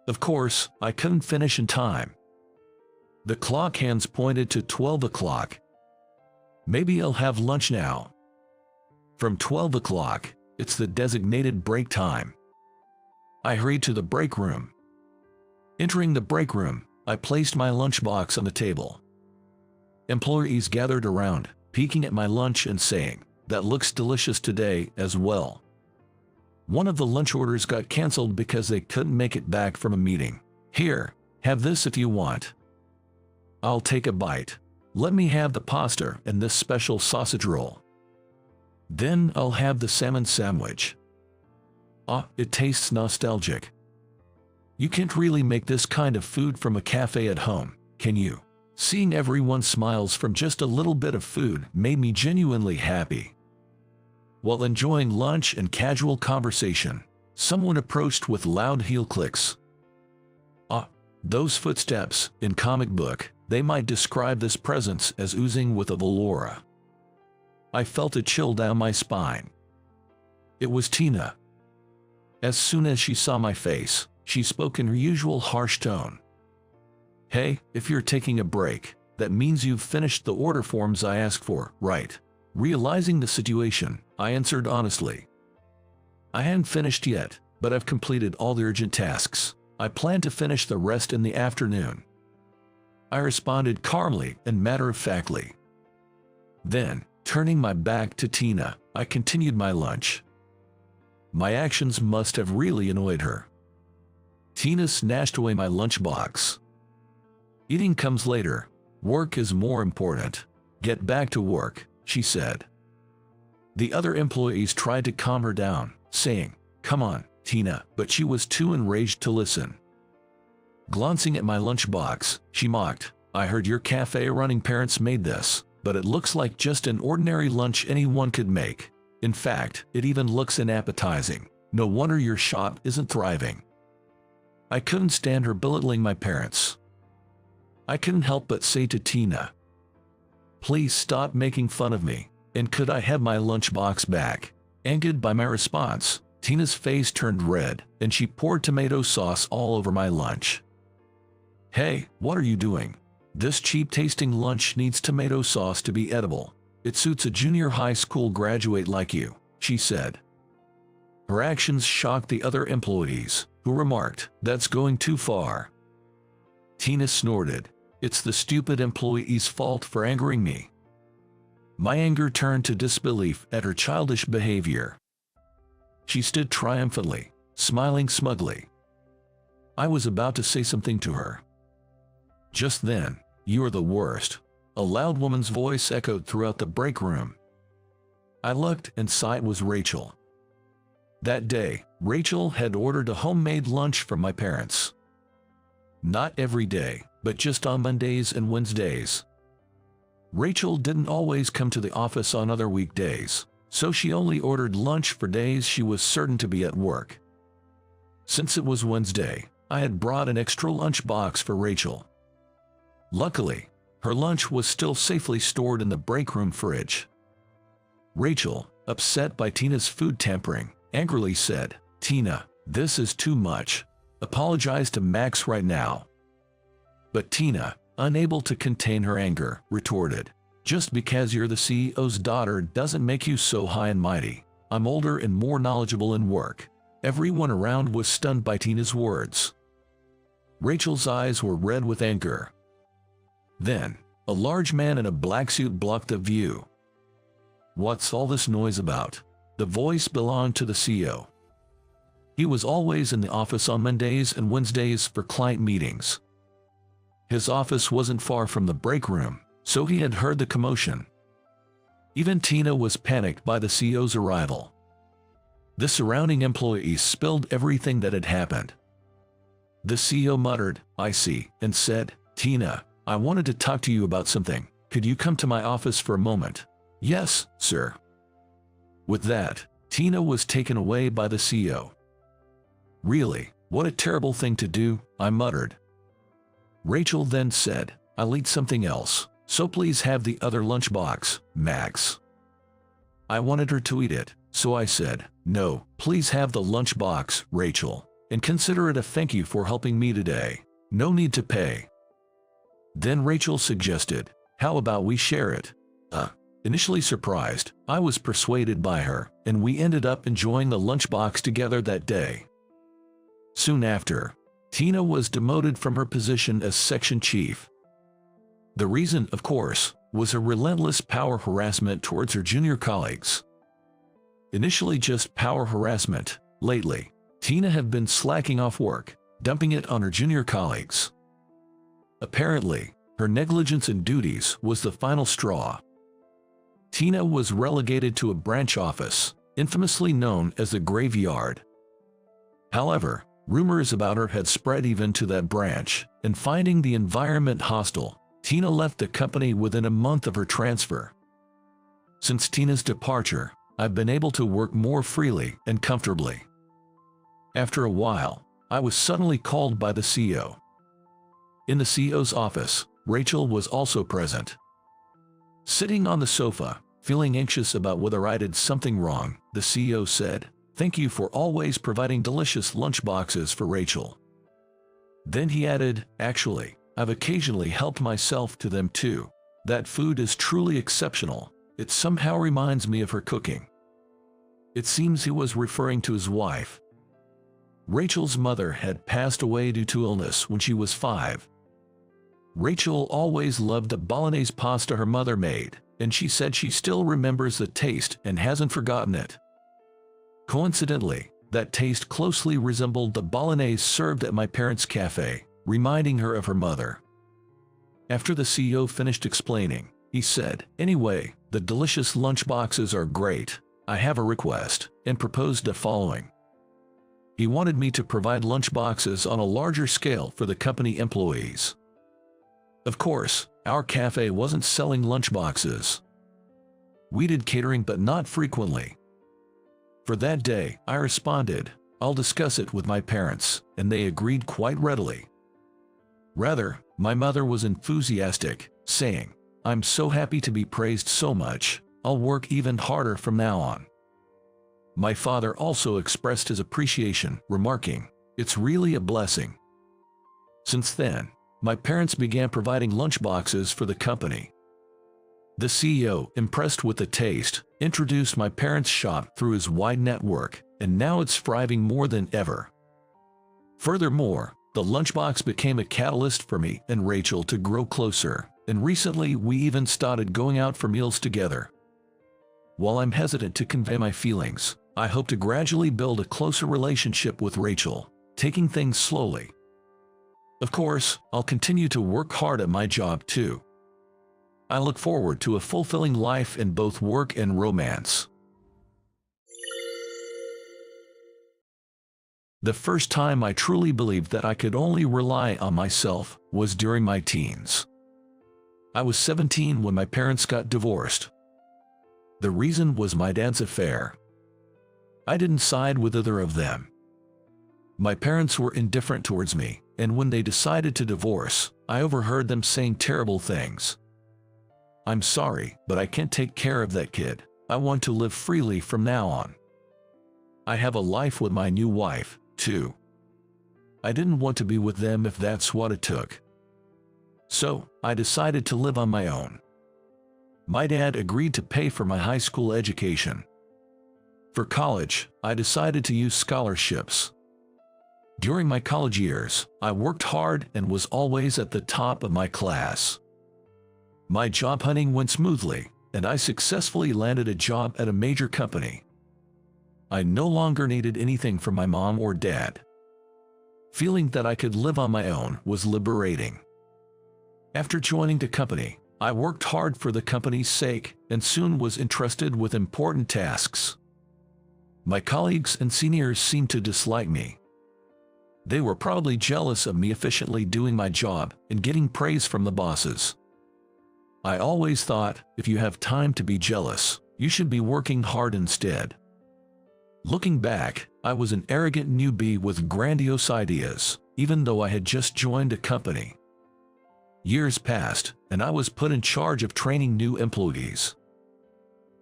Of course, I couldn't finish in time. The clock hands pointed to 12 o'clock. Maybe I'll have lunch now. From 12 o'clock, it's the designated break time. I hurried to the break room. Entering the break room, I placed my lunchbox on the table. Employees gathered around, peeking at my lunch and saying, "That looks delicious today as well." One of the lunch orders got canceled because they couldn't make it back from a meeting. "Here, have this if you want." "I'll take a bite. Let me have the pasta and this special sausage roll. Then I'll have the salmon sandwich. Ah, it tastes nostalgic. You can't really make this kind of food from a cafe at home, can you?" Seeing everyone's smiles from just a little bit of food made me genuinely happy. While enjoying lunch and casual conversation, someone approached with loud heel clicks. Ah, those footsteps, in comic book, they might describe this presence as oozing with a velour. I felt a chill down my spine. It was Tina. As soon as she saw my face, she spoke in her usual harsh tone. "Hey, if you're taking a break, that means you've finished the order forms I asked for, right?" Realizing the situation, I answered honestly. "I hadn't finished yet, but I've completed all the urgent tasks. I plan to finish the rest in the afternoon." I responded calmly and matter-of-factly. Then, turning my back to Tina, I continued my lunch. My actions must have really annoyed her. Tina snatched away my lunchbox. "Eating comes later. Work is more important. Get back to work," she said. The other employees tried to calm her down, saying, "Come on, Tina," but she was too enraged to listen. Glancing at my lunchbox, she mocked, "I heard your cafe-running parents made this, but it looks like just an ordinary lunch anyone could make. In fact, it even looks unappetizing. No wonder your shop isn't thriving." I couldn't stand her belittling my parents. I couldn't help but say to Tina, "Please stop making fun of me, and could I have my lunchbox back?" Angered by my response, Tina's face turned red, and she poured tomato sauce all over my lunch. "Hey, what are you doing? This cheap-tasting lunch needs tomato sauce to be edible. It suits a junior high school graduate like you," she said. Her actions shocked the other employees, who remarked, "That's going too far." Tina snorted, "It's the stupid employee's fault for angering me." My anger turned to disbelief at her childish behavior. She stood triumphantly, smiling smugly. I was about to say something to her. Just then, "You're the worst," a loud woman's voice echoed throughout the break room. I looked and saw it was Rachel. That day, Rachel had ordered a homemade lunch from my parents. Not every day, but just on Mondays and Wednesdays. Rachel didn't always come to the office on other weekdays, so she only ordered lunch for days she was certain to be at work. Since it was Wednesday, I had brought an extra lunch box for Rachel. Luckily, her lunch was still safely stored in the break room fridge. Rachel, upset by Tina's food tampering, angrily said, "Tina, This is too much. Apologize to Max right now." But Tina, unable to contain her anger, retorted, "Just because you're the CEO's daughter doesn't make you so high and mighty. I'm older and more knowledgeable in work." Everyone around was stunned by Tina's words. Rachel's eyes were red with anger. Then, a large man in a black suit blocked the view. "What's all this noise about?" The voice belonged to the CEO. He was always in the office on Mondays and Wednesdays for client meetings. His office wasn't far from the break room, so he had heard the commotion. Even Tina was panicked by the CEO's arrival. The surrounding employees spilled everything that had happened. The CEO muttered, "I see," and said, "Tina, I wanted to talk to you about something. Could you come to my office for a moment?" "Yes, sir." With that, Tina was taken away by the CEO. "Really, what a terrible thing to do," I muttered. Rachel then said, "I'll eat something else, so please have the other lunchbox, Max." I wanted her to eat it, so I said, "No, please have the lunchbox, Rachel, and consider it a thank you for helping me today. No need to pay." Then Rachel suggested, "How about we share it?" Initially surprised, I was persuaded by her, and we ended up enjoying the lunchbox together that day. Soon after, Tina was demoted from her position as section chief. The reason, of course, was her relentless power harassment towards her junior colleagues. Initially just power harassment, lately, Tina had been slacking off work, dumping it on her junior colleagues. Apparently, her negligence in duties was the final straw. Tina was relegated to a branch office, infamously known as the graveyard. However, rumors about her had spread even to that branch, and finding the environment hostile, Tina left the company within a month of her transfer. Since Tina's departure, I've been able to work more freely and comfortably. After a while, I was suddenly called by the CEO. In the CEO's office, Rachel was also present. Sitting on the sofa, feeling anxious about whether I did something wrong, the CEO said, "Thank you for always providing delicious lunchboxes for Rachel." Then he added, "Actually, I've occasionally helped myself to them too. That food is truly exceptional. It somehow reminds me of her cooking." It seems he was referring to his wife. Rachel's mother had passed away due to illness when she was 5. Rachel always loved the bolognese pasta her mother made, and she said she still remembers the taste and hasn't forgotten it. Coincidentally, that taste closely resembled the bolognese served at my parents' cafe, reminding her of her mother. After the CEO finished explaining, he said, "Anyway, the delicious lunchboxes are great. I have a request," and proposed the following. He wanted me to provide lunchboxes on a larger scale for the company employees. Of course, our cafe wasn't selling lunchboxes. We did catering, but not frequently. For that day, I responded, "I'll discuss it with my parents," and they agreed quite readily. Rather, my mother was enthusiastic, saying, "I'm so happy to be praised so much. I'll work even harder from now on." My father also expressed his appreciation, remarking, "It's really a blessing." Since then, my parents began providing lunchboxes for the company. The CEO, impressed with the taste, introduced my parents' shop through his wide network, and now it's thriving more than ever. Furthermore, the lunchbox became a catalyst for me and Rachel to grow closer, and recently we even started going out for meals together. While I'm hesitant to convey my feelings, I hope to gradually build a closer relationship with Rachel, taking things slowly. Of course, I'll continue to work hard at my job too. I look forward to a fulfilling life in both work and romance. The first time I truly believed that I could only rely on myself was during my teens. I was 17 when my parents got divorced. The reason was my dad's affair. I didn't side with either of them. My parents were indifferent towards me, and when they decided to divorce, I overheard them saying terrible things. "I'm sorry, but I can't take care of that kid. I want to live freely from now on. I have a life with my new wife, 2. I didn't want to be with them if that's what it took. So, I decided to live on my own. My dad agreed to pay for my high school education. For college, I decided to use scholarships. During my college years, I worked hard and was always at the top of my class. My job hunting went smoothly, and I successfully landed a job at a major company. I no longer needed anything from my mom or dad. Feeling that I could live on my own was liberating. After joining the company, I worked hard for the company's sake and soon was entrusted with important tasks. My colleagues and seniors seemed to dislike me. They were probably jealous of me efficiently doing my job and getting praise from the bosses. I always thought, if you have time to be jealous, you should be working hard instead. Looking back, I was an arrogant newbie with grandiose ideas, even though I had just joined a company. Years passed, and I was put in charge of training new employees.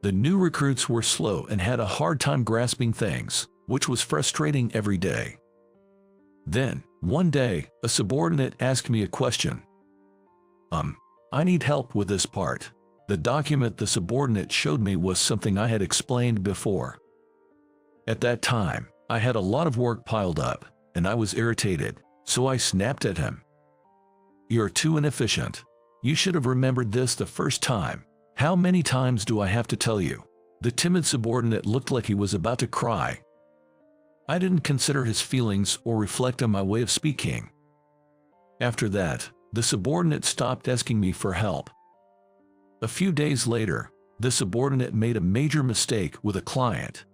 The new recruits were slow and had a hard time grasping things, which was frustrating every day. Then, one day, a subordinate asked me a question. I need help with this part. The document the subordinate showed me was something I had explained before. At that time, I had a lot of work piled up, and I was irritated, so I snapped at him. "You're too inefficient. You should have remembered this the first time. How many times do I have to tell you?" The timid subordinate looked like he was about to cry. I didn't consider his feelings or reflect on my way of speaking. After that, the subordinate stopped asking me for help. A few days later, the subordinate made a major mistake with a client.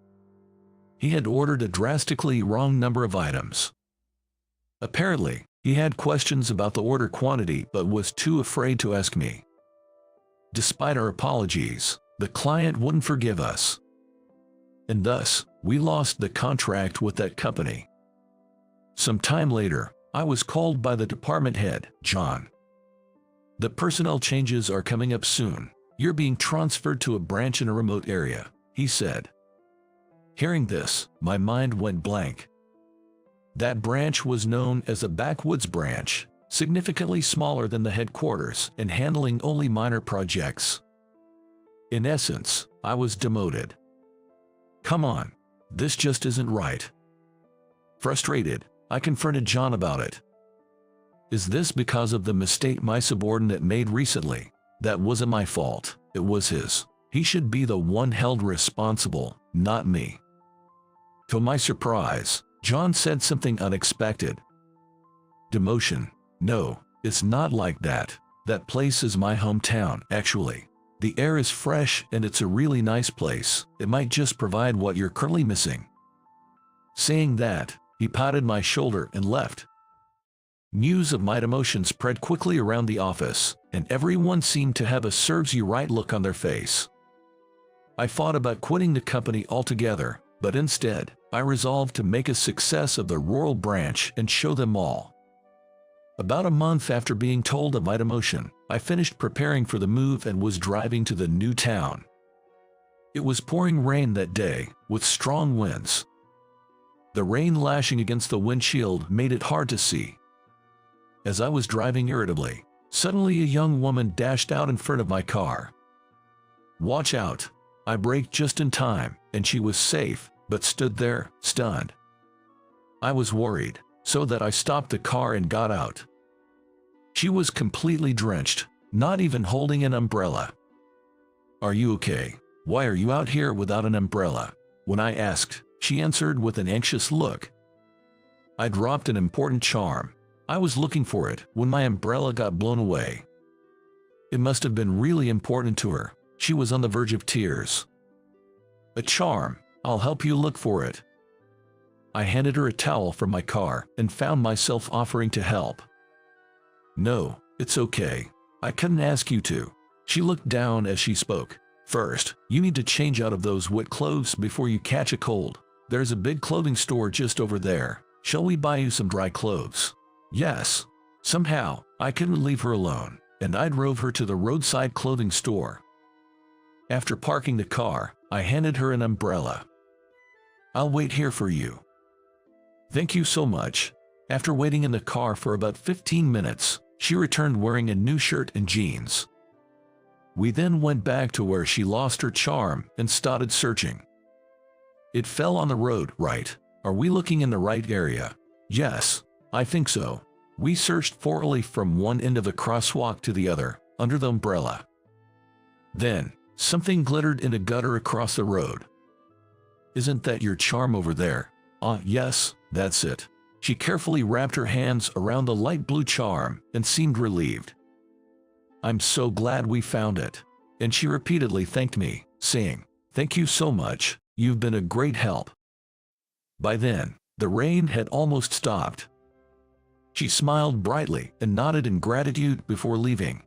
He had ordered a drastically wrong number of items. Apparently, he had questions about the order quantity but was too afraid to ask me. Despite our apologies, the client wouldn't forgive us. And thus, we lost the contract with that company. Some time later, I was called by the department head, John. "The personnel changes are coming up soon. You're being transferred to a branch in a remote area," he said. Hearing this, my mind went blank. That branch was known as a backwoods branch, significantly smaller than the headquarters and handling only minor projects. In essence, I was demoted. Come on, this just isn't right. Frustrated, I confronted John about it. "Is this because of the mistake my subordinate made recently? That wasn't my fault, it was his. He should be the one held responsible, not me." To my surprise, John said something unexpected. "Demotion? No, it's not like that. That place is my hometown, actually. The air is fresh and it's a really nice place. It might just provide what you're currently missing." Saying that, he patted my shoulder and left. News of my demotion spread quickly around the office, and everyone seemed to have a serves-you-right look on their face. I thought about quitting the company altogether, but instead, I resolved to make a success of the rural branch and show them all. About a month after being told of my demotion, I finished preparing for the move and was driving to the new town. It was pouring rain that day, with strong winds. The rain lashing against the windshield made it hard to see. As I was driving irritably, suddenly a young woman dashed out in front of my car. "Watch out!" I braked just in time, and she was safe, but stood there, stunned. I was worried, so that I stopped the car and got out. She was completely drenched, not even holding an umbrella. "Are you okay? Why are you out here without an umbrella?" When I asked, she answered with an anxious look. I dropped an important charm. I was looking for it when my umbrella got blown away. It must have been really important to her. She was on the verge of tears. "A charm. I'll help you look for it." I handed her a towel from my car and found myself offering to help. "No, it's okay. I couldn't ask you to." She looked down as she spoke. "First, you need to change out of those wet clothes before you catch a cold. There's a big clothing store just over there. Shall we buy you some dry clothes?" Yes. Somehow, I couldn't leave her alone, and I drove her to the roadside clothing store. After parking the car, I handed her an umbrella. "I'll wait here for you." Thank you so much. After waiting in the car for about 15 minutes, she returned wearing a new shirt and jeans. We then went back to where she lost her charm and started searching. It fell on the road, right? Are we looking in the right area? Yes, I think so. We searched thoroughly from one end of the crosswalk to the other, under the umbrella. Then, something glittered in a gutter across the road. Isn't that your charm over there? Yes, that's it. She carefully wrapped her hands around the light blue charm and seemed relieved. I'm so glad we found it. And she repeatedly thanked me, saying, thank you so much, you've been a great help. By then, the rain had almost stopped. She smiled brightly and nodded in gratitude before leaving.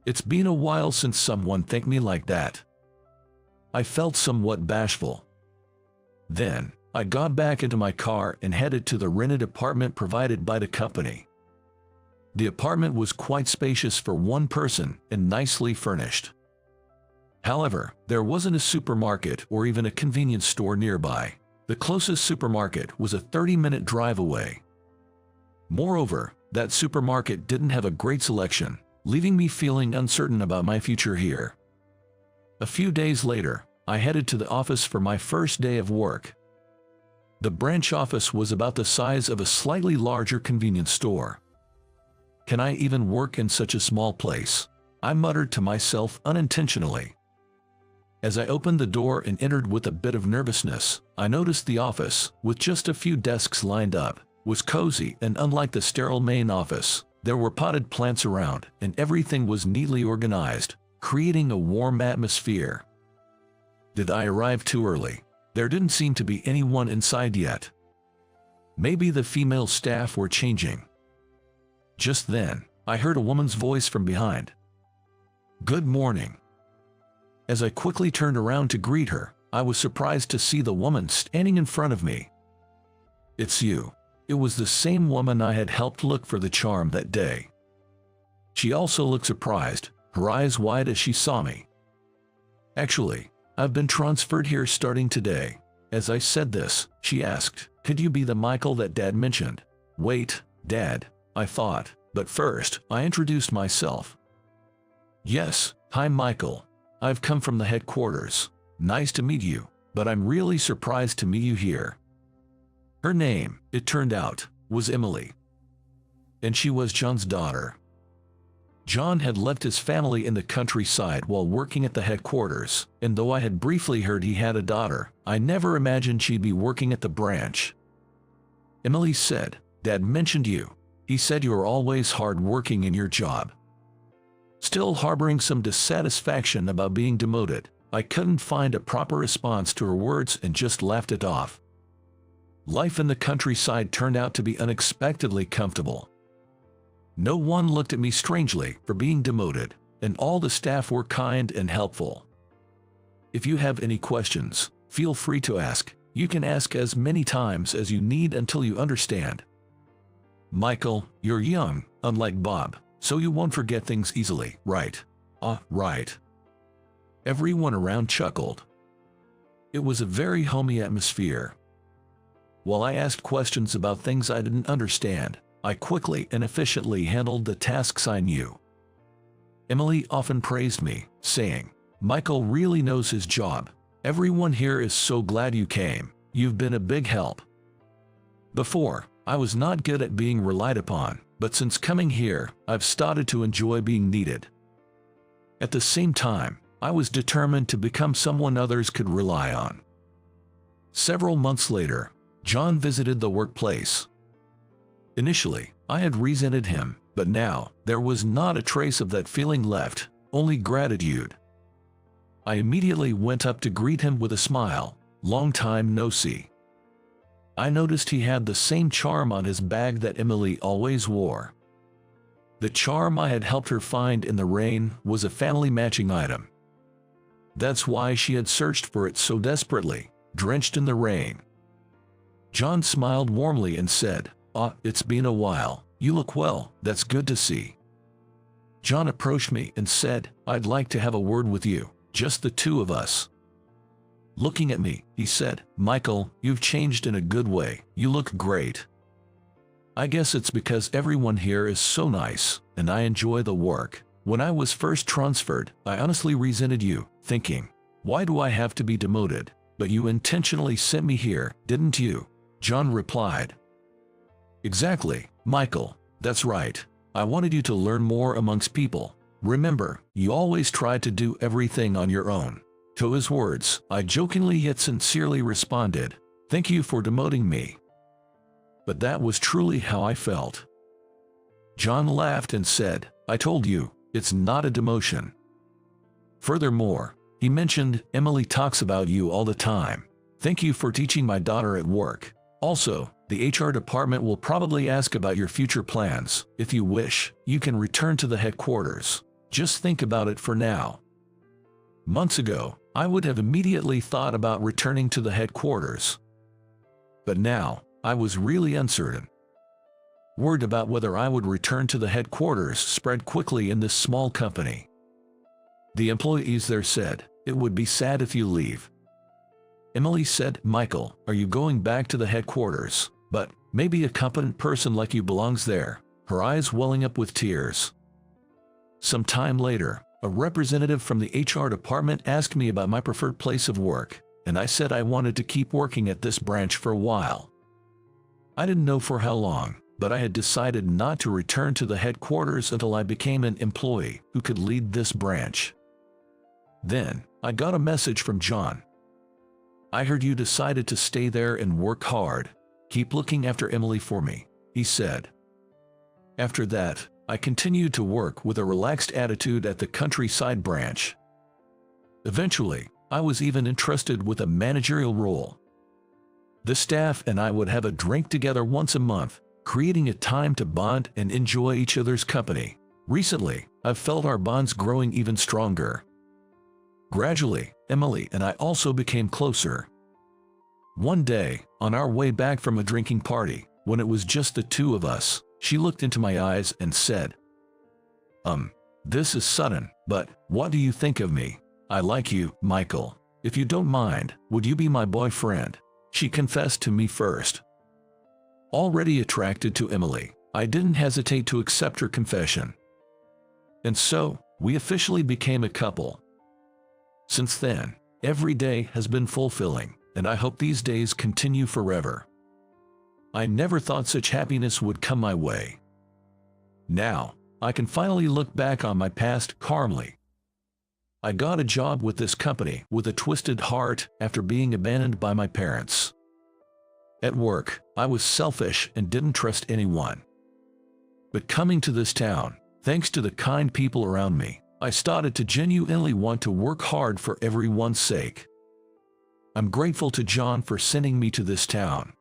It's been a while since someone thanked me like that. I felt somewhat bashful. Then, I got back into my car and headed to the rented apartment provided by the company. The apartment was quite spacious for one person and nicely furnished. However, there wasn't a supermarket or even a convenience store nearby. The closest supermarket was a 30-minute drive away. Moreover, that supermarket didn't have a great selection, leaving me feeling uncertain about my future here. A few days later, I headed to the office for my first day of work. The branch office was about the size of a slightly larger convenience store. Can I even work in such a small place? I muttered to myself unintentionally. As I opened the door and entered with a bit of nervousness, I noticed the office, with just a few desks lined up, was cozy, and unlike the sterile main office, there were potted plants around and everything was neatly organized, creating a warm atmosphere. Did I arrive too early? There didn't seem to be anyone inside yet. Maybe the female staff were changing. Just then, I heard a woman's voice from behind. Good morning. As I quickly turned around to greet her, I was surprised to see the woman standing in front of me. It's you. It was the same woman I had helped look for the charm that day. She also looked surprised, her eyes wide as she saw me. Actually, I've been transferred here starting today. As I said this, she asked, could you be the Michael that Dad mentioned? Wait, Dad, I thought, but first, I introduced myself. Yes, hi Michael. I've come from the headquarters. Nice to meet you, but I'm really surprised to meet you here. Her name, it turned out, was Emily. And she was John's daughter. John had left his family in the countryside while working at the headquarters, and though I had briefly heard he had a daughter, I never imagined she'd be working at the branch. Emily said, Dad mentioned you. He said you were always hard-working in your job. Still harboring some dissatisfaction about being demoted, I couldn't find a proper response to her words and just laughed it off. Life in the countryside turned out to be unexpectedly comfortable. No one looked at me strangely for being demoted, and all the staff were kind and helpful. If you have any questions, feel free to ask. You can ask as many times as you need until you understand. Michael, you're young, unlike Bob, so you won't forget things easily, right? Right. Everyone around chuckled. It was a very homey atmosphere. While I asked questions about things I didn't understand, I quickly and efficiently handled the tasks I knew. Emily often praised me, saying, Michael really knows his job. Everyone here is so glad you came. You've been a big help. Before, I was not good at being relied upon, but since coming here, I've started to enjoy being needed. At the same time, I was determined to become someone others could rely on. Several months later, John visited the workplace. Initially, I had resented him, but now, there was not a trace of that feeling left, only gratitude. I immediately went up to greet him with a smile. Long time no see. I noticed he had the same charm on his bag that Emily always wore. The charm I had helped her find in the rain was a family matching item. That's why she had searched for it so desperately, drenched in the rain. John smiled warmly and said, it's been a while. You look well, that's good to see. John approached me and said, I'd like to have a word with you, just the two of us. Looking at me, he said, "Michael, you've changed in a good way. You look great. I guess it's because everyone here is so nice, and I enjoy the work. When I was first transferred, I honestly resented you, thinking, why do I have to be demoted? But you intentionally sent me here, didn't you?" John replied. "Exactly, Michael. That's right. I wanted you to learn more amongst people. Remember, you always tried to do everything on your own." To his words, I jokingly yet sincerely responded, "Thank you for demoting me." But that was truly how I felt. John laughed and said, "I told you, it's not a demotion." Furthermore, he mentioned, "Emily talks about you all the time. Thank you for teaching my daughter at work. Also, the HR department will probably ask about your future plans. If you wish, you can return to the headquarters. Just think about it for now." Months ago, I would have immediately thought about returning to the headquarters. But now, I was really uncertain. Word about whether I would return to the headquarters spread quickly in this small company. The employees there said, "It would be sad if you leave." Emily said, "Michael, are you going back to the headquarters? But maybe a competent person like you belongs there," her eyes welling up with tears. Some time later, a representative from the HR department asked me about my preferred place of work, and I said I wanted to keep working at this branch for a while. I didn't know for how long, but I had decided not to return to the headquarters until I became an employee who could lead this branch. Then, I got a message from John. "I heard you decided to stay there and work hard. Keep looking after Emily for me," he said. After that, I continued to work with a relaxed attitude at the countryside branch. Eventually, I was even entrusted with a managerial role. The staff and I would have a drink together once a month, creating a time to bond and enjoy each other's company. Recently, I've felt our bonds growing even stronger. Gradually, Emily and I also became closer. One day, on our way back from a drinking party, when it was just the two of us, she looked into my eyes and said, This is sudden, but what do you think of me? I like you, Michael. If you don't mind, would you be my boyfriend?" She confessed to me first. Already attracted to Emily, I didn't hesitate to accept her confession. And so, we officially became a couple. Since then, every day has been fulfilling, and I hope these days continue forever. I never thought such happiness would come my way. Now, I can finally look back on my past calmly. I got a job with this company with a twisted heart after being abandoned by my parents. At work, I was selfish and didn't trust anyone. But coming to this town, thanks to the kind people around me, I started to genuinely want to work hard for everyone's sake. I'm grateful to John for sending me to this town.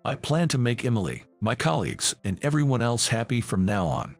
I plan to make Emily, my colleagues, and everyone else happy from now on.